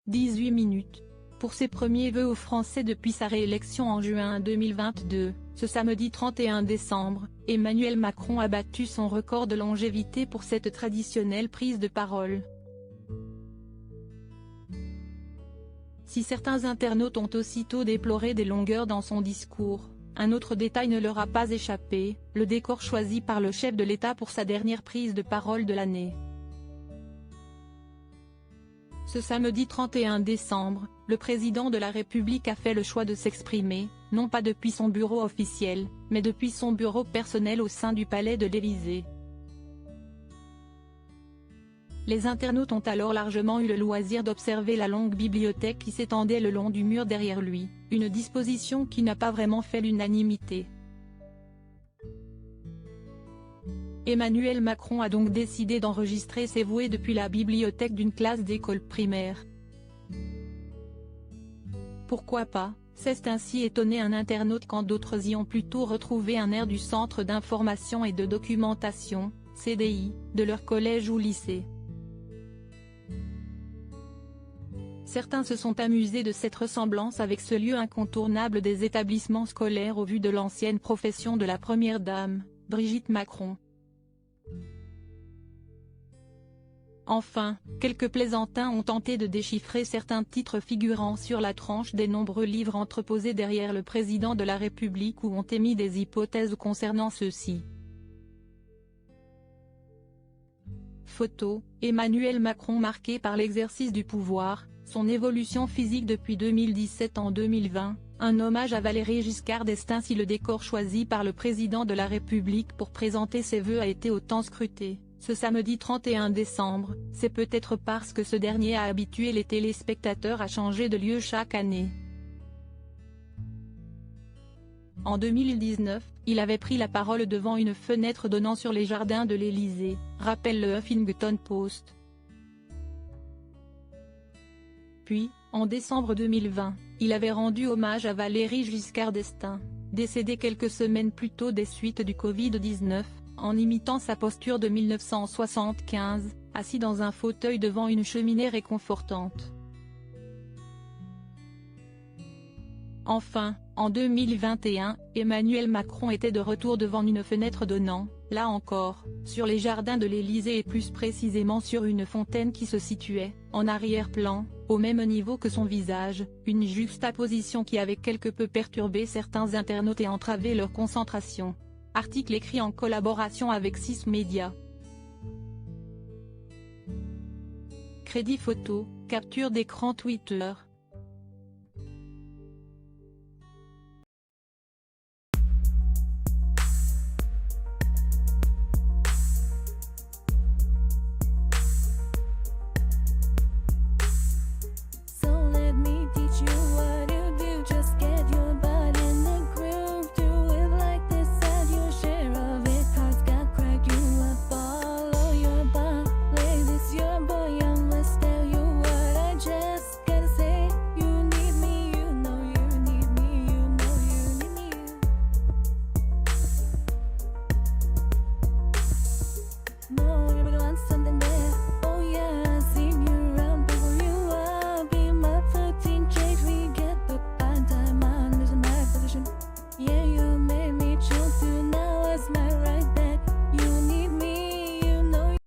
18 minutes. Pour ses premiers vœux aux Français depuis sa réélection en juin 2022, ce samedi 31 décembre, Emmanuel Macron a battu son record de longévité pour cette traditionnelle prise de parole. Si certains internautes ont aussitôt déploré des longueurs dans son discours, un autre détail ne leur a pas échappé, le décor choisi par le chef de l'État pour sa dernière prise de parole de l'année. Ce samedi 31 décembre, le président de la République a fait le choix de s'exprimer, non pas depuis son bureau officiel, mais depuis son bureau personnel au sein du palais de l'Élysée. Les internautes ont alors largement eu le loisir d'observer la longue bibliothèque qui s'étendait le long du mur derrière lui, une disposition qui n'a pas vraiment fait l'unanimité. Emmanuel Macron a donc décidé d'enregistrer ses vœux depuis la bibliothèque d'une classe d'école primaire. Pourquoi pas, s'est ainsi étonné un internaute quand d'autres y ont plutôt retrouvé un air du Centre d'information et de documentation, CDI, de leur collège ou lycée. Certains se sont amusés de cette ressemblance avec ce lieu incontournable des établissements scolaires au vu de l'ancienne profession de la première dame, Brigitte Macron. Enfin, quelques plaisantins ont tenté de déchiffrer certains titres figurant sur la tranche des nombreux livres entreposés derrière le président de la République ou ont émis des hypothèses concernant ceux-ci. Photo, Emmanuel Macron marqué par l'exercice du pouvoir, son évolution physique depuis 2017 en 2020, un hommage à Valéry Giscard d'Estaing. Si le décor choisi par le président de la République pour présenter ses vœux a été autant scruté, ce samedi 31 décembre, c'est peut-être parce que ce dernier a habitué les téléspectateurs à changer de lieu chaque année. En 2019, il avait pris la parole devant une fenêtre donnant sur les jardins de l'Élysée, rappelle le Huffington Post. Puis, en décembre 2020, il avait rendu hommage à Valéry Giscard d'Estaing, décédé quelques semaines plus tôt des suites du Covid-19, en imitant sa posture de 1975, assis dans un fauteuil devant une cheminée réconfortante. Enfin, en 2021, Emmanuel Macron était de retour devant une fenêtre donnant, là encore, sur les jardins de l'Élysée et plus précisément sur une fontaine qui se situait, en arrière-plan, au même niveau que son visage, une juxtaposition qui avait quelque peu perturbé certains internautes et entravé leur concentration. Article écrit en collaboration avec 6 médias. Crédit photo, capture d'écran Twitter.